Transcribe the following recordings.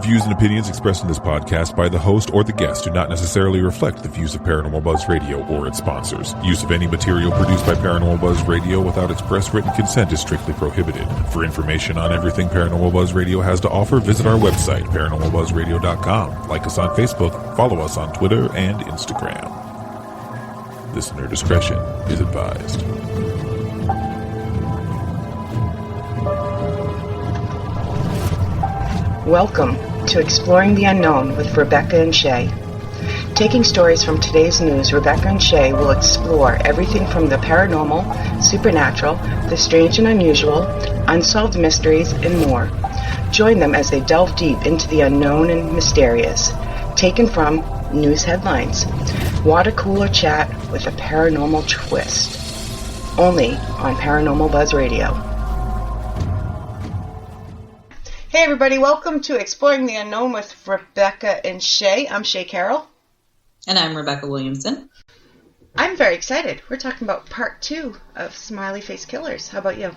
The views and opinions expressed in this podcast by the host or the guest do not necessarily reflect the views of Paranormal Buzz Radio or its sponsors. Use of any material produced by Paranormal Buzz Radio without express written consent is strictly prohibited. For information on everything Paranormal Buzz Radio has to offer, visit our website, paranormalbuzzradio.com. Like us on Facebook, follow us on Twitter and Instagram. Listener discretion is advised. Welcome to Exploring the Unknown with Rebecca and Shay. Taking stories from today's news, Rebecca and Shay will explore everything from the paranormal, supernatural, the strange and unusual, unsolved mysteries, and more. Join them as they delve deep into the unknown and mysterious. Taken from news headlines. Water cooler chat with a paranormal twist. Only on Paranormal Buzz Radio. Hey everybody, welcome to Exploring the Unknown with Rebecca and Shay. I'm Shay Carroll. And I'm Rebecca Williamson. I'm very excited. We're talking about part 2 of Smiley Face Killers. How about you?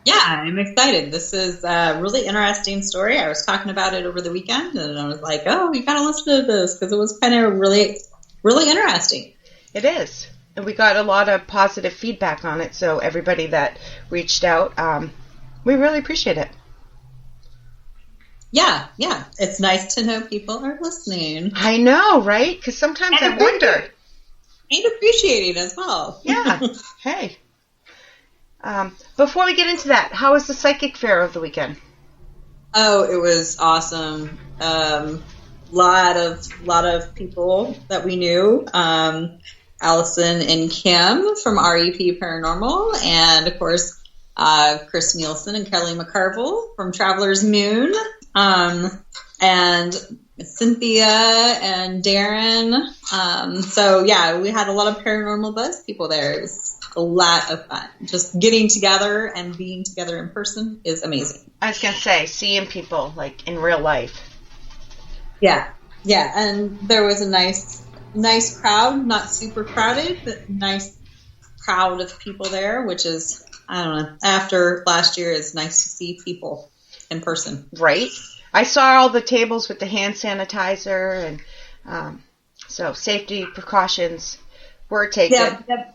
Yeah, I'm excited. This is a really interesting story. I was talking about it over the weekend, and I was like, oh, you got to listen to this, because it was kind of really, really interesting. It is. And we got a lot of positive feedback on it, so everybody that reached out, we really appreciate it. Yeah. It's nice to know people are listening. I know, right? Because sometimes I wonder. And appreciating as well. Yeah. Hey. Before we get into that, how was the psychic fair of the weekend? Oh, it was awesome. Lot of people that we knew. Allison and Kim from REP Paranormal, and of course Chris Nielsen and Kelly McCarville from Traveler's Moon. And Cynthia and Darren. So yeah, we had a lot of Paranormal Buzz people there. It was a lot of fun. Just getting together and being together in person is amazing. I was going to say, seeing people like in real life. Yeah. And there was a nice crowd, not super crowded, but nice crowd of people there, which is, I don't know, after last year, it's nice to see people in person. Right. I saw all the tables with the hand sanitizer, and so safety precautions were taken. Yeah.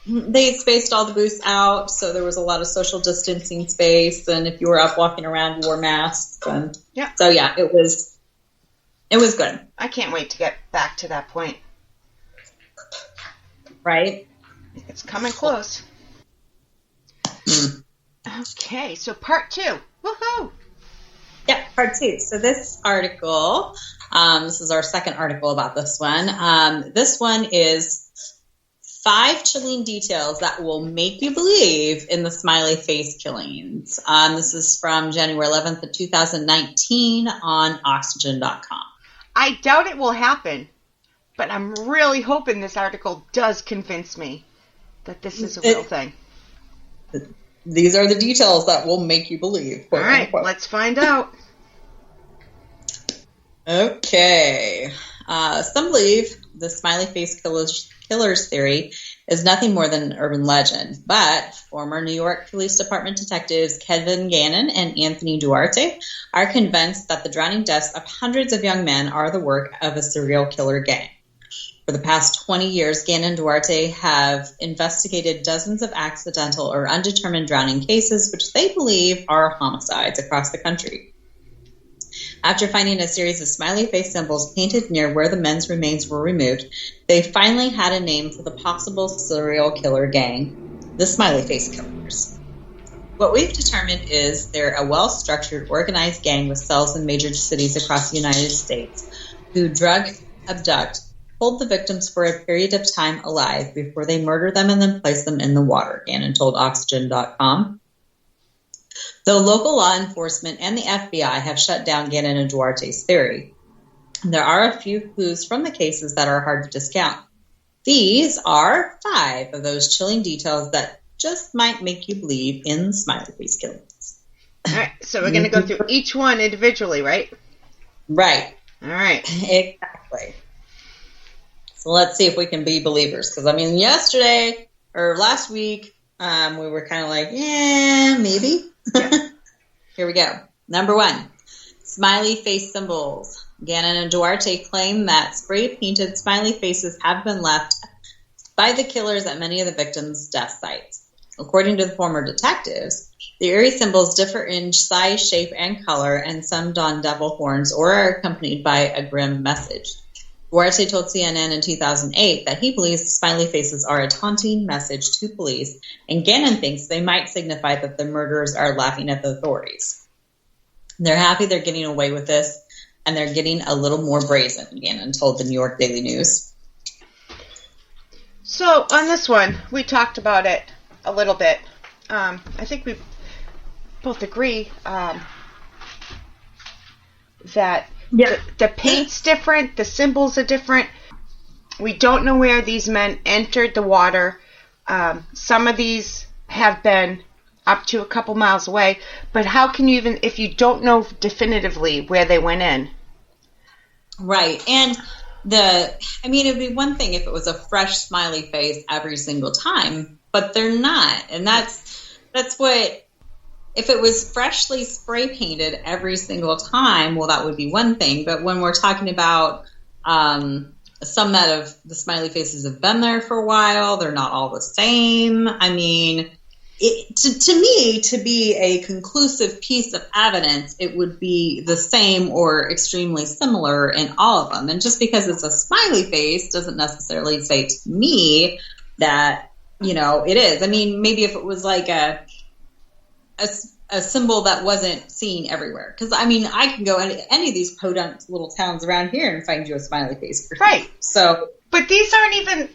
They spaced all the booths out, so there was a lot of social distancing space, and if you were up walking around, you wore masks. And yeah. So yeah, it was good. I can't wait to get back to that point. Right? It's coming close. Okay, so part 2. Woohoo! Yeah, part 2. So this article, this is our second article about this one. This one is 5 chilling details that will make you believe in the Smiley Face killings. This is from January 11th of 2019 on Oxygen.com. I doubt it will happen, but I'm really hoping this article does convince me that this is a real thing. These are the details that will make you believe. All right, let's find out. Okay. Some believe the Smiley Face Killers theory is nothing more than an urban legend, but former New York Police Department detectives Kevin Gannon and Anthony Duarte are convinced that the drowning deaths of hundreds of young men are the work of a serial killer gang. For the past 20 years, Gannon and Duarte have investigated dozens of accidental or undetermined drowning cases, which they believe are homicides across the country. After finding a series of smiley face symbols painted near where the men's remains were removed, they finally had a name for the possible serial killer gang, the Smiley Face Killers. What we've determined is they're a well-structured, organized gang with cells in major cities across the United States who drug, abduct, hold the victims for a period of time alive before they murder them and then place them in the water, Gannon told Oxygen.com. Though local law enforcement and the FBI have shut down Gannon and Duarte's theory, there are a few clues from the cases that are hard to discount. These are 5 of those chilling details that just might make you believe in Smiley Face killings. All right, so we're going to go through each one individually, right? Right. All right. Exactly. So let's see if we can be believers. Because, I mean, yesterday or last week, we were kind of like, yeah, maybe. Yeah. Here we go. Number 1. Smiley face symbols. Gannon and Duarte claim that spray-painted smiley faces have been left by the killers at many of the victims' death sites. According to the former detectives, the eerie symbols differ in size, shape, and color, and some don devil horns or are accompanied by a grim message. Duarte told CNN in 2008 that he believes the smiley faces are a taunting message to police, and Gannon thinks they might signify that the murderers are laughing at the authorities. They're happy they're getting away with this, and they're getting a little more brazen, Gannon told the New York Daily News. So on this one, we talked about it a little bit. I think we both agree that the paint's different, the symbols are different. We don't know where these men entered the water. Some of these have been up to a couple miles away, but how can you even, if you don't know definitively where they went in? Right, and it'd be one thing if it was a fresh smiley face every single time, but they're not, and that's what. If it was freshly spray painted every single time, well, that would be one thing. But when we're talking about some that of the smiley faces have been there for a while, they're not all the same. I mean, to me, to be a conclusive piece of evidence, it would be the same or extremely similar in all of them. And just because it's a smiley face doesn't necessarily say to me that, it is. I mean, maybe if it was like a symbol that wasn't seen everywhere. Because, I can go any of these podunk little towns around here and find you a smiley face. Right. So, but these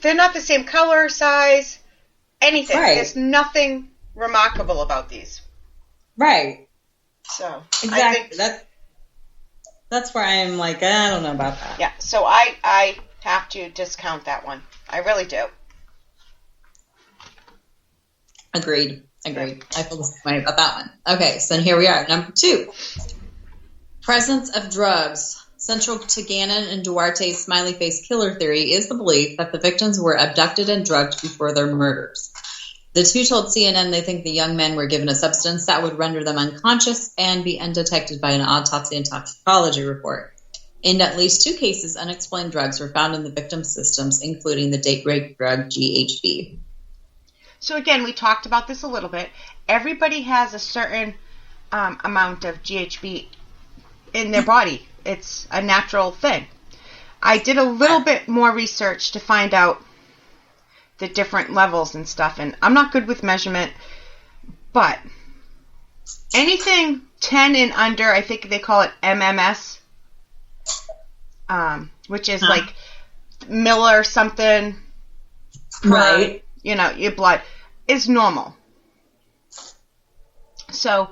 they're not the same color, size, anything. Right. There's nothing remarkable about these. Right. So, exactly. That's where I'm like, I don't know about that. Yeah, so I have to discount that one. I really do. Agreed. I feel the same way about that one. Okay, so then here we are. Number 2. Presence of drugs. Central to Gannon and Duarte's smiley face killer theory is the belief that the victims were abducted and drugged before their murders. The two told CNN they think the young men were given a substance that would render them unconscious and be undetected by an autopsy and toxicology report. In at least 2 cases, unexplained drugs were found in the victims' systems, including the date-rape drug GHB. So again, we talked about this a little bit. Everybody has a certain amount of GHB in their body. It's a natural thing. I did a little bit more research to find out the different levels and stuff, and I'm not good with measurement, but anything 10 and under, I think they call it MMS, which is like Miller something per, your blood, is normal. So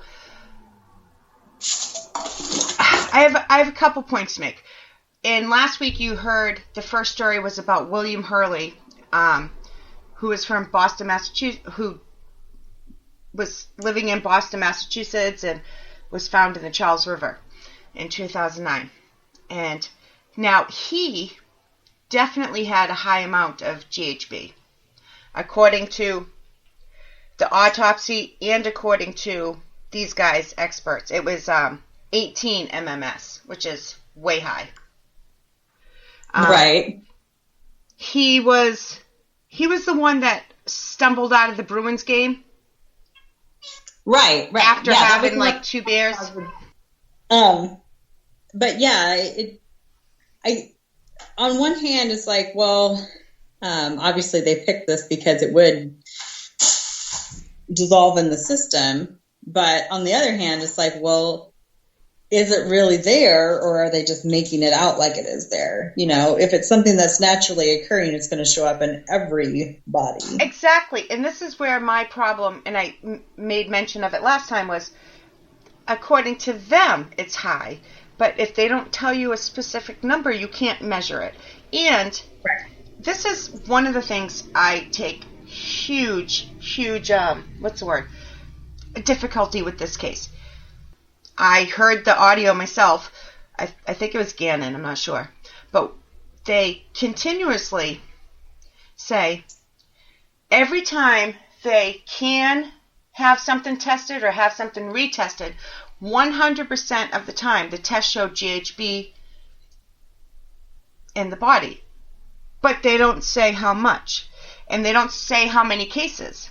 I have a couple points to make. And last week you heard the first story was about William Hurley, who is from Boston, Massachusetts, who was living in Boston, Massachusetts, and was found in the Charles River in 2009. And now he definitely had a high amount of GHB. According to the autopsy and according to these guys, experts, it was 18 MMS, which is way high. Right. He was the one that stumbled out of the Bruins game. Right. After having like 2 beers. But yeah, I on one hand it's like, well, obviously they picked this because it would dissolve in the system, but on the other hand it's like, well, is it really there, or are they just making it out like it is there? If it's something that's naturally occurring, it's going to show up in every body. Exactly. And this is where my problem, and I made mention of it last time, was according to them, it's high. But if they don't tell you a specific number, you can't measure it. And this is one of the things I take huge, difficulty with this case. I heard the audio myself. I think it was Gannon, I'm not sure. But they continuously say every time they can have something tested or have something retested, 100% of the time the test showed GHB in the body. But they don't say how much. And they don't say how many cases.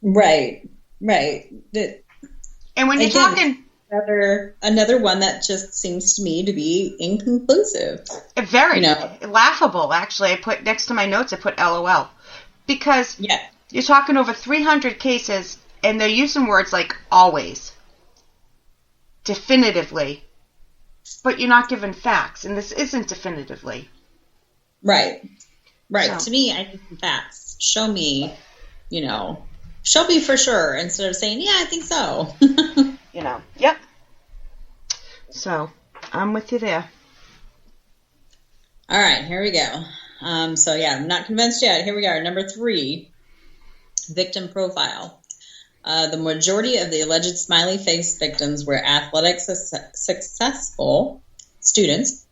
Right. And when you're talking... Another one that just seems to me to be inconclusive. Very laughable, actually. I put next to my notes, I put LOL. Because you're talking over 300 cases, and they're using words like always, definitively, but you're not given facts, and this isn't definitively. Right. So. To me, I think facts. Show me for sure, instead of saying, yeah, I think so. Yep. So, I'm with you there. All right, here we go. I'm not convinced yet. Here we are. Number 3, victim profile. The majority of the alleged smiley face victims were athletic, successful students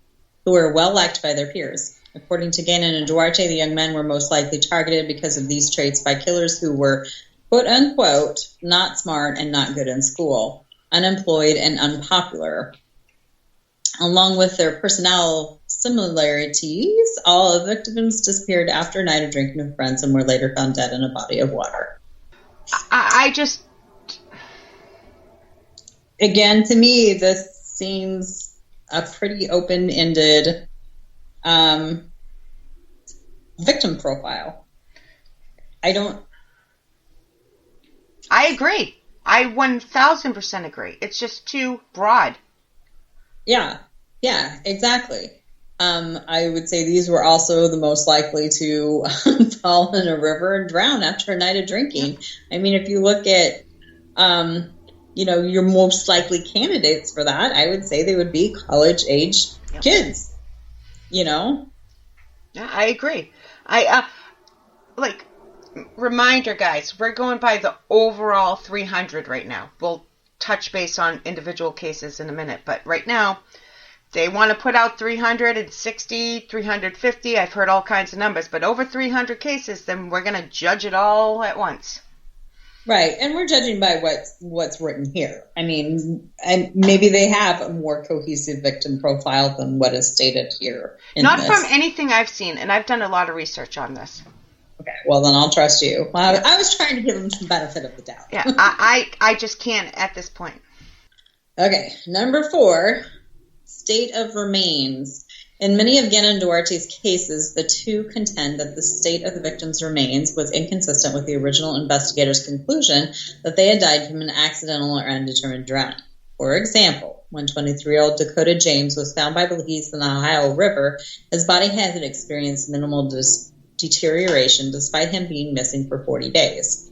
who were well liked by their peers. According to Gannon and Duarte, the young men were most likely targeted because of these traits by killers who were, quote unquote, not smart and not good in school, unemployed and unpopular. Along with their personnel similarities, all of the victims disappeared after a night of drinking with friends and were later found dead in a body of water. Again, to me, this seems a pretty open-ended victim profile. I agree. I 1,000% agree. It's just too broad. Yeah, exactly. I would say these were also the most likely to fall in a river and drown after a night of drinking. I mean, if you look at, your most likely candidates for that, I would say they would be college-age kids, Yeah, I agree. Reminder, guys, we're going by the overall 300 right now. We'll touch base on individual cases in a minute, but right now, they want to put out 360, 350. I've heard all kinds of numbers, but over 300 cases, then we're going to judge it all at once. Right, and we're judging by what's written here. I mean, and maybe they have a more cohesive victim profile than what is stated here. Not from anything I've seen, and I've done a lot of research on this. Okay, well then I'll trust you. Well, I was trying to give them some benefit of the doubt. Yeah, I just can't at this point. Okay, number 4, state of remains. In many of Gannon and Duarte's cases, the two contend that the state of the victim's remains was inconsistent with the original investigators' conclusion that they had died from an accidental or undetermined drowning. For example, when 23-year-old Dakota James was found by police in the Ohio River, his body had experienced minimal deterioration despite him being missing for 40 days.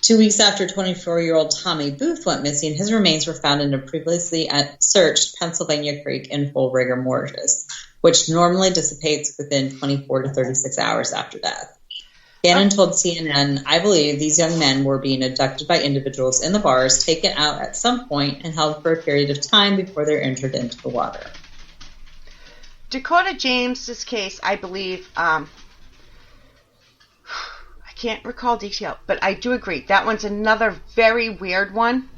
2 weeks after 24-year-old Tommy Booth went missing, his remains were found in a previously searched Pennsylvania creek in full rigor mortis, which normally dissipates within 24 to 36 hours after death. Gannon told CNN, "I believe these young men were being abducted by individuals in the bars, taken out at some point, and held for a period of time before they're entered into the water." Dakota James's case, I believe, I can't recall detail, but I do agree. That one's another very weird one.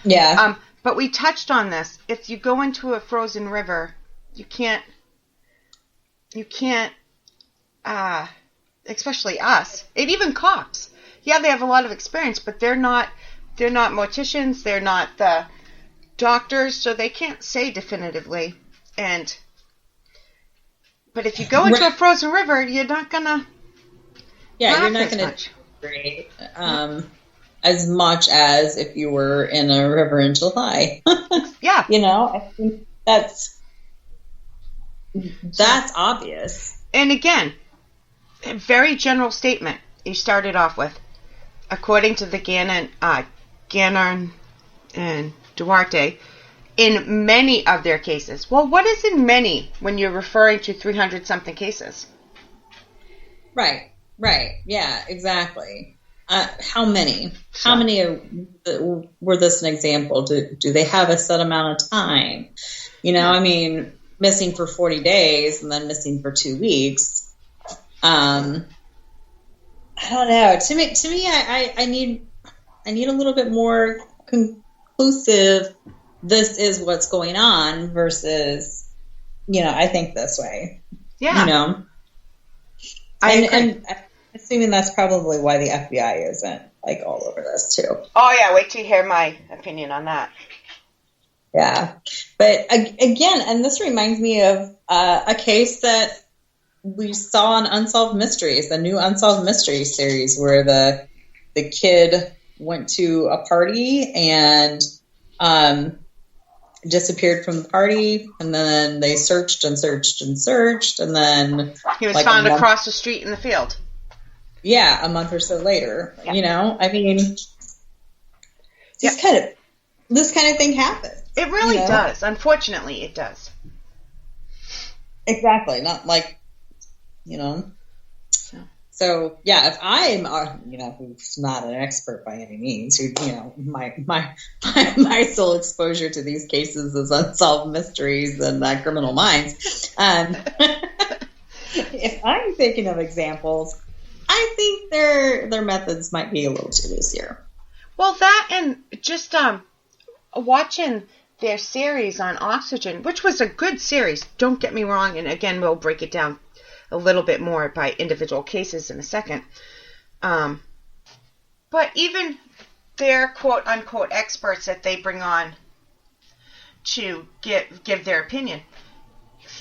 Yeah. But we touched on this. If you go into a frozen river, you can't, especially us, and even cops. Yeah, they have a lot of experience, but they're not morticians, they're not the doctors, so they can't say definitively. But if you go into a frozen river, you're not gonna. Yeah, you're not going to great as much as if you were in a river in July. Yeah. I think that's obvious. And again, a very general statement you started off with. According to the Gannon and Duarte, in many of their cases. Well, what is in many when you're referring to 300-something cases? Right. Yeah, exactly. How many? How many were this an example? Do they have a set amount of time? I mean, missing for 40 days and then missing for 2 weeks. I don't know. To me, I need I need a little bit more conclusive, this is what's going on versus, I think this way. Yeah. And I'm assuming that's probably why the FBI isn't like all over this too. Oh yeah, wait till you hear my opinion on that. Yeah. But again, and this reminds me of a case that we saw on Unsolved Mysteries, the new Unsolved Mysteries series, where the kid went to a party and disappeared from the party, and then they searched and searched and searched, and then he was found across the street in the field. Yeah, a month or so later. Yeah. I mean, this kind of thing happens. It really does. Unfortunately, it does. Exactly. Not like, So yeah, if I'm, who's not an expert by any means, who, my sole exposure to these cases is Unsolved Mysteries and Criminal Minds. If I'm thinking of examples, I think their methods might be a little too loose here. Well, that and just watching their series on Oxygen, which was a good series. Don't get me wrong, and again, we'll break it down a little bit more by individual cases in a second. But even their quote-unquote experts that they bring on to give their opinion,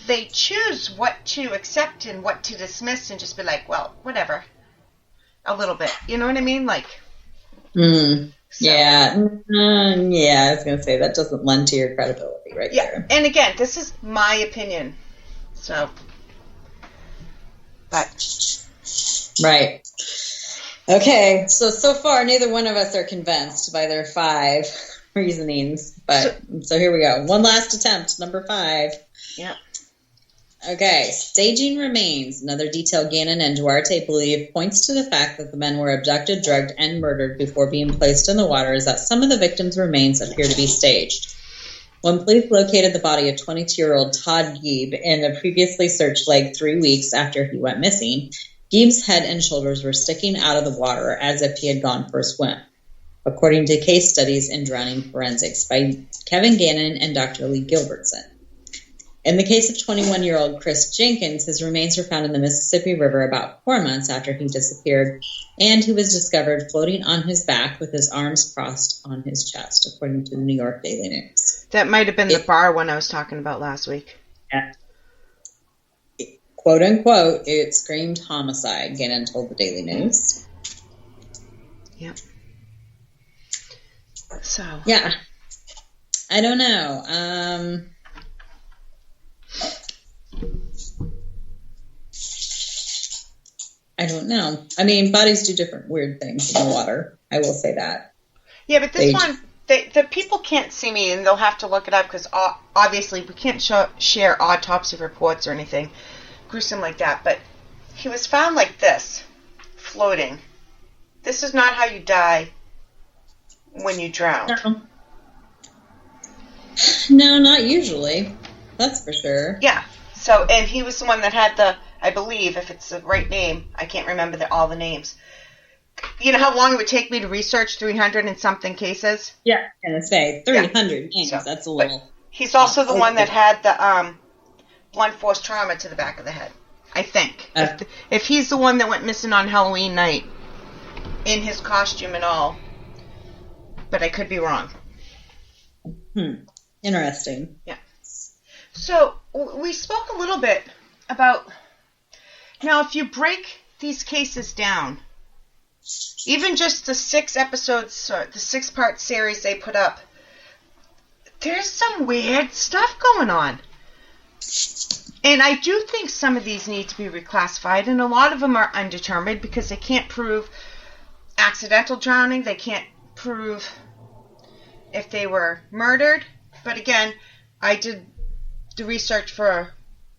they choose what to accept and what to dismiss and just be like, well, whatever, a little bit. You know what I mean? Like, so. Yeah. Yeah, I was going to say, that doesn't lend to your credibility right there. And again, this is my opinion. So... But. Right. Okay. So far, neither one of us are convinced by their 5 reasonings. But so here we go. One last attempt. Number 5. Yep. Okay. Staging remains. Another detail Gannon and Duarte believe points to the fact that the men were abducted, drugged, and murdered before being placed in the water is that some of the victims' remains appear to be staged. When police located the body of 22-year-old Todd Gieb in a previously searched lake 3 weeks after he went missing, Gieb's head and shoulders were sticking out of the water as if he had gone for a swim, according to case studies in drowning forensics by Kevin Gannon and Dr. Lee Gilbertson. In the case of 21-year-old Chris Jenkins, his remains were found in the Mississippi River about 4 months after he disappeared, and he was discovered floating on his back with his arms crossed on his chest, according to the New York Daily News. That might have been the bar one I was talking about last week. Yeah. Quote unquote, it screamed homicide, Gannon told the Daily News. Yep. So. Yeah. I don't know. I don't know. I mean, bodies do different weird things in the water. I will say that. Yeah, but this one, the people can't see me, and they'll have to look it up because obviously we can't share autopsy reports or anything gruesome like that. But he was found like this, floating. This is not how you die when you drown. No, not usually. That's for sure. Yeah. So, and he was the one that had the, I believe, if it's the right name, I can't remember all the names. You know how long it would take me to research 300 and something cases? Yeah, I'm going to say 300 names. So, that's a little. He's also the one that had the blunt force trauma to the back of the head, I think. If he's the one that went missing on Halloween night, in his costume and all. But I could be wrong. Interesting. Yeah. So, we spoke a little bit about, now if you break these cases down, even just the 6 episodes, or the 6-part series they put up, there's some weird stuff going on. And I do think some of these need to be reclassified, and a lot of them are undetermined because they can't prove accidental drowning, they can't prove if they were murdered. But again, I did the research for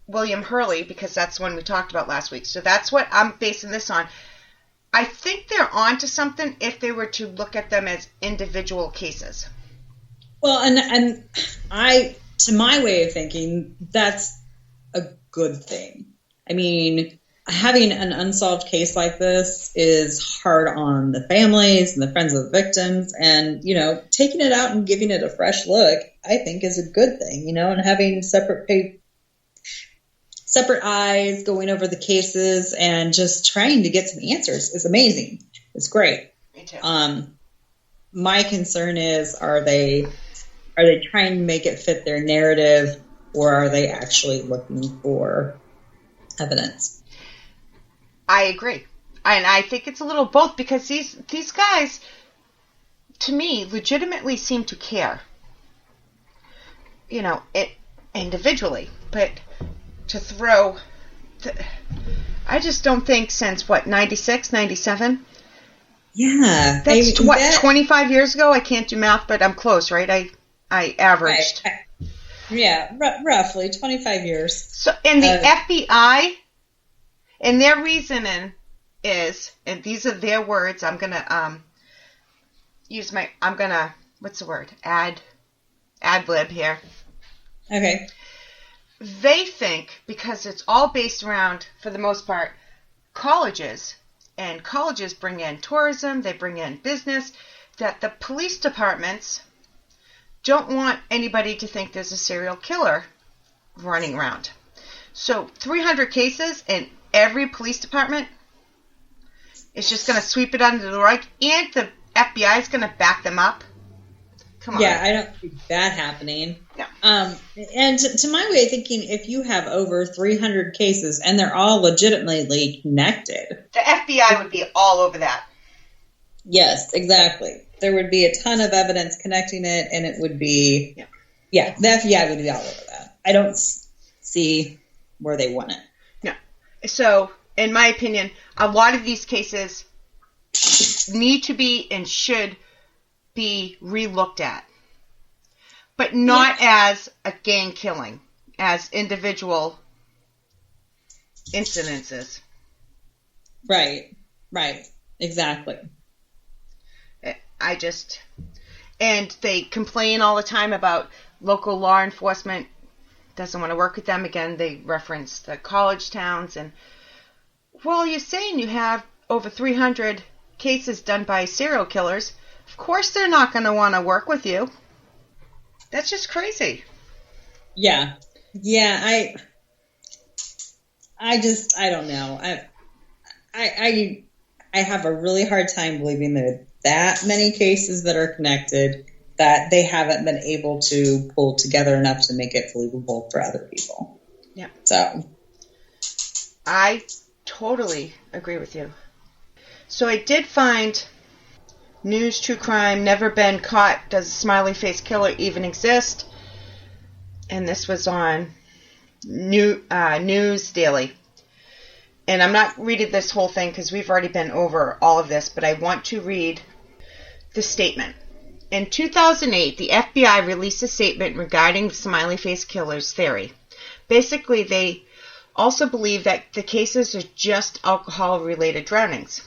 William Hurley because that's the one we talked about last week. So that's what I'm basing this on. I think they're onto something if they were to look at them as individual cases. Well, and I, to my way of thinking, that's a good thing. I mean, having an unsolved case like this is hard on the families and the friends of the victims, and, you know, taking it out and giving it a fresh look, I think, is a good thing, you know, and having separate eyes going over the cases and just trying to get some answers is amazing. It's great. Me too. My concern is, are they trying to make it fit their narrative, or are they actually looking for evidence? I agree. And I think it's a little both, because these guys, to me, legitimately seem to care. You know, it individually. But to throw... I just don't think since, 96, 97? Yeah. That's 25 years ago? I can't do math, but I'm close, right? I averaged. Right. Yeah, roughly 25 years. So, and the FBI... And their reasoning is, and these are their words, I'm going to what's the word? Ad-lib here. Okay. They think, because it's all based around, for the most part, colleges, and colleges bring in tourism, they bring in business, that the police departments don't want anybody to think there's a serial killer running around. So 300 cases, and every police department is just going to sweep it under the rug, and the FBI is going to back them up. Come on. Yeah, I don't see that happening. Yeah. And to my way of thinking, if you have over 300 cases and they're all legitimately connected, the FBI would be all over that. Yes, exactly. There would be a ton of evidence connecting it, and it would be, the FBI would be all over that. I don't see where they want it. So, in my opinion, a lot of these cases need to be and should be re-looked at. But not as a gang killing, as individual incidences. Right, exactly. And they complain all the time about local law enforcement doesn't want to work with them. Again, they reference the college towns. And, well, you're saying you have over 300 cases done by serial killers. Of course they're not going to want to work with you. That's just crazy. Yeah, I don't know. I have a really hard time believing that many cases that are connected, that they haven't been able to pull together enough to make it believable for other people. Yeah. So I totally agree with you. So I did find news, true crime, never been caught. Does a smiley face killer even exist? And this was on News Daily. And I'm not reading this whole thing because we've already been over all of this, but I want to read the statement. In 2008, the FBI released a statement regarding the smiley face killer's theory. Basically, they also believe that the cases are just alcohol-related drownings.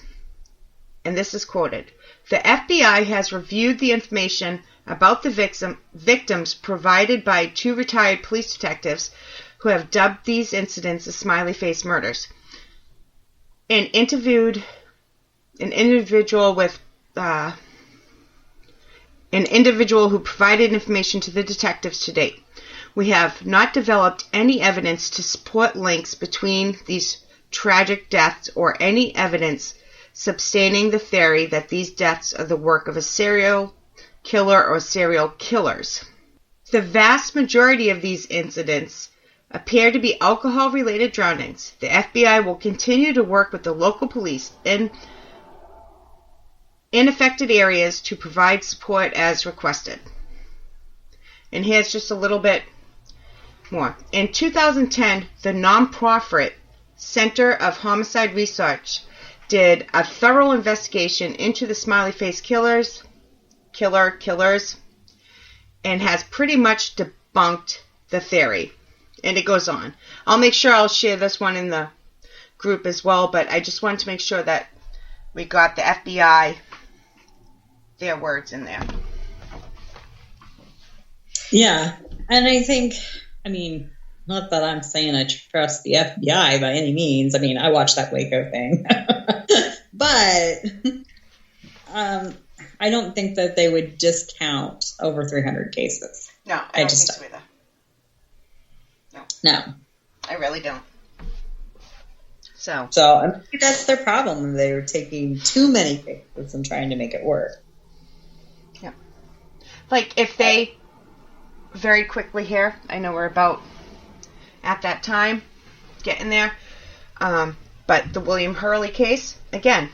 And this is quoted. The FBI has reviewed the information about the victims provided by 2 retired police detectives who have dubbed these incidents as smiley face murders, and interviewed an individual who provided information to the detectives to date. We have not developed any evidence to support links between these tragic deaths or any evidence substantiating the theory that these deaths are the work of a serial killer or serial killers. The vast majority of these incidents appear to be alcohol-related drownings. The FBI will continue to work with the local police in affected areas to provide support as requested. And here's just a little bit more. In 2010, the nonprofit Center of Homicide Research did a thorough investigation into the smiley face killers, and has pretty much debunked the theory. And it goes on. I'll make sure I'll share this one in the group as well, but I just wanted to make sure that we got the FBI, their words in there. Yeah, and I think, Not that I'm saying I trust the FBI by any means. I mean, I watched that Waco thing. But I don't think that they would discount over 300 cases. No, I don't think so either. No. I really don't. So I think that's their problem. They're taking too many cases and trying to make it work. Yeah. Like, if they very quickly here, I know we're about at that time, getting there, but the William Hurley case, again,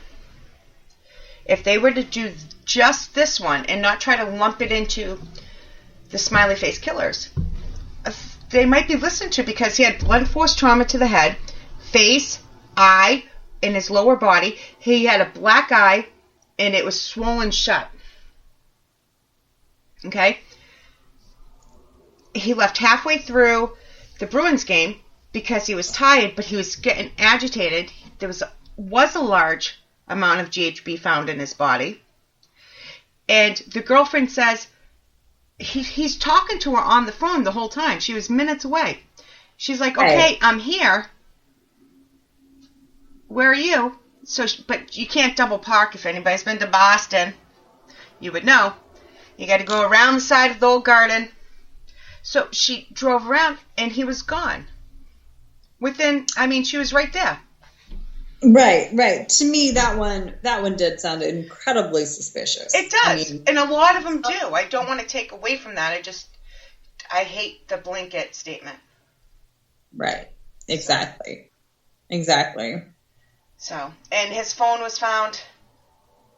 if they were to do just this one and not try to lump it into the smiley face killers, they might be listened to, because he had blunt force trauma to the head, face, eye, in his lower body. He had a black eye, and it was swollen shut. Okay? He left halfway through the Bruins game because he was tired, but he was getting agitated. There was a large amount of GHB found in his body. And the girlfriend says he's talking to her on the phone the whole time. She was minutes away. She's like, okay, I'm here. Where are you? But you can't double park. If anybody's been to Boston, you would know. You got to go around the side of the old garden. So she drove around, and he was gone. She was right there. Right. To me, that one did sound incredibly suspicious. It does, and a lot of them do. I don't want to take away from that. I hate the blanket statement. Right. Exactly. So, and his phone was found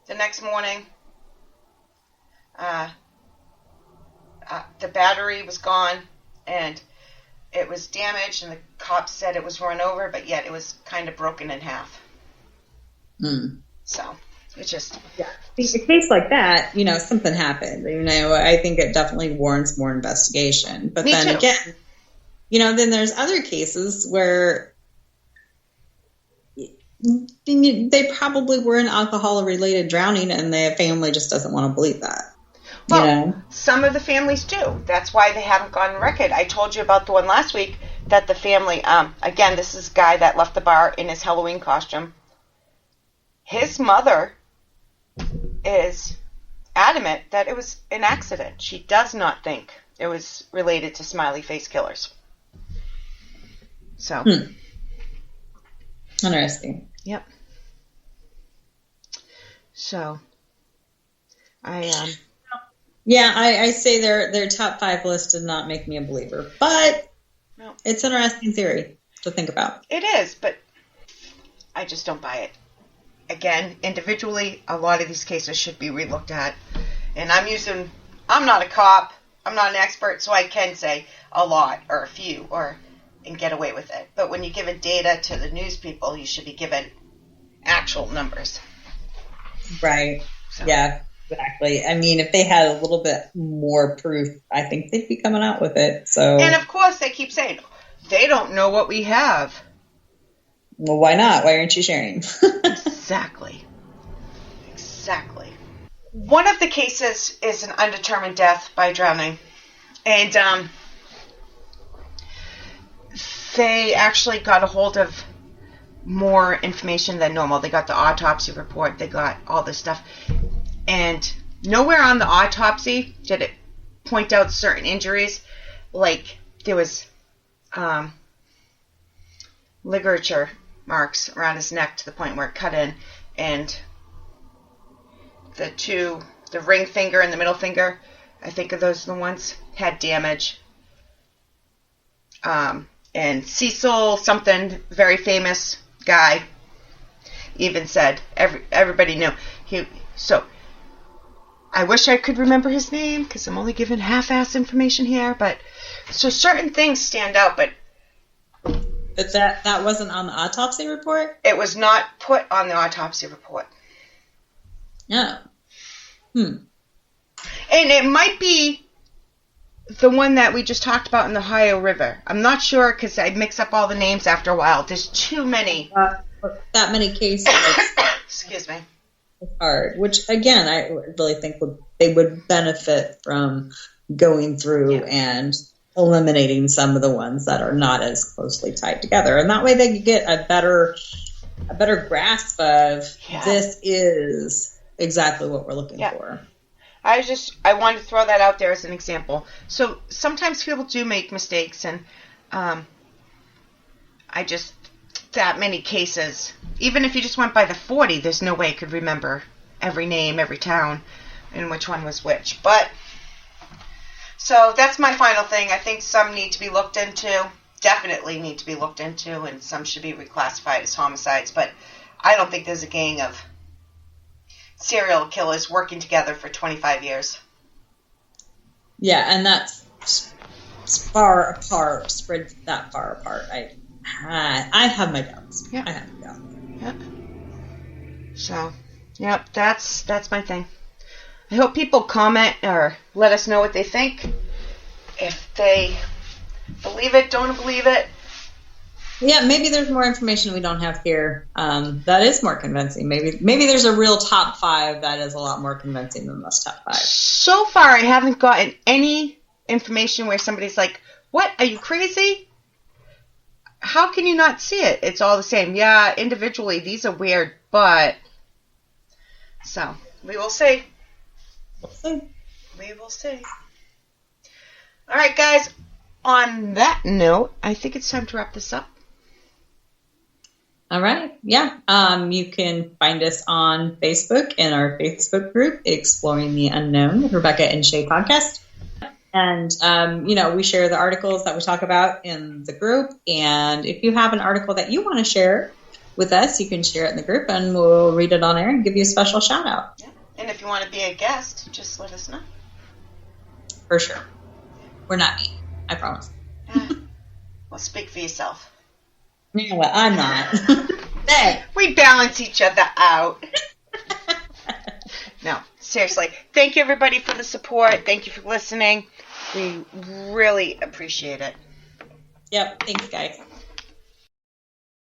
the next morning. The battery was gone, and it was damaged, and the cops said it was run over, but yet it was kind of broken in half. So, it's just... Yeah. A case like that, something happened. I think it definitely warrants more investigation. But then again, then there's other cases where they probably were an alcohol-related drowning, and the family just doesn't want to believe that. Well, some of the families do. That's why they haven't gone on record. I told you about the one last week that the family, again, this is a guy that left the bar in his Halloween costume. His mother is adamant that it was an accident. She does not think it was related to smiley face killers. So. Interesting. Yep. So, I say their top 5 list did not make me a believer, but it's an interesting theory to think about. It is, but I just don't buy it. Again, individually, a lot of these cases should be relooked at. And I'm not a cop, I'm not an expert, so I can say a lot or a few and get away with it. But when you're giving data to the news people, you should be given actual numbers. Right. So. Yeah. Exactly. If they had a little bit more proof, I think they'd be coming out with it. So, and of course, they keep saying they don't know what we have. Well, why not? Why aren't you sharing? Exactly. One of the cases is an undetermined death by drowning, and they actually got a hold of more information than normal. They got the autopsy report. They got all this stuff. And nowhere on the autopsy did it point out certain injuries. Like, there was ligature marks around his neck to the point where it cut in. And the ring finger and the middle finger, I think of those the ones, had damage. And Cecil, something very famous guy, even said, everybody knew. So, I wish I could remember his name, because I'm only giving half-ass information here, but, so certain things stand out, but... But that wasn't on the autopsy report? It was not put on the autopsy report. No. And it might be the one that we just talked about in the Ohio River. I'm not sure, because I mix up all the names after a while. There's too many. That many cases. Excuse me. Hard, which again I really think they would benefit from going through and eliminating some of the ones that are not as closely tied together. And that way they can get a better grasp of this is exactly what we're looking for. I wanted to throw that out there as an example. So sometimes people do make mistakes, and that many cases, even if you just went by the 40, there's no way I could remember every name, every town, and which one was which. But, so that's my final thing. I think some need to be looked into, definitely need to be looked into, and some should be reclassified as homicides. But I don't think there's a gang of serial killers working together for 25 years. Yeah, and that's far apart, spread that far apart. I have my doubts. Yep. I have my doubts. Yep. So, yep, that's my thing. I hope people comment or let us know what they think. If they believe it, don't believe it. Yeah, maybe there's more information we don't have here that is more convincing. Maybe there's a real top 5 that is a lot more convincing than this top 5. So far, I haven't gotten any information where somebody's like, "What? Are you crazy? How can you not see it? It's all the same." Yeah, individually, these are weird, but... So, we will see. We will see. All right, guys. On that note, I think it's time to wrap this up. All right. Yeah. You can find us on Facebook in our Facebook group, Exploring the Unknown with Rebecca and Shay Podcast. And, we share the articles that we talk about in the group. And if you have an article that you want to share with us, you can share it in the group and we'll read it on air and give you a special shout out. Yeah. And if you want to be a guest, just let us know. For sure. We're not mean. I promise. Well, speak for yourself. You know what? I'm not. Hey. We balance each other out. No, seriously. Thank you, everybody, for the support. Thank you for listening. We really appreciate it. Yep. Thanks, guys.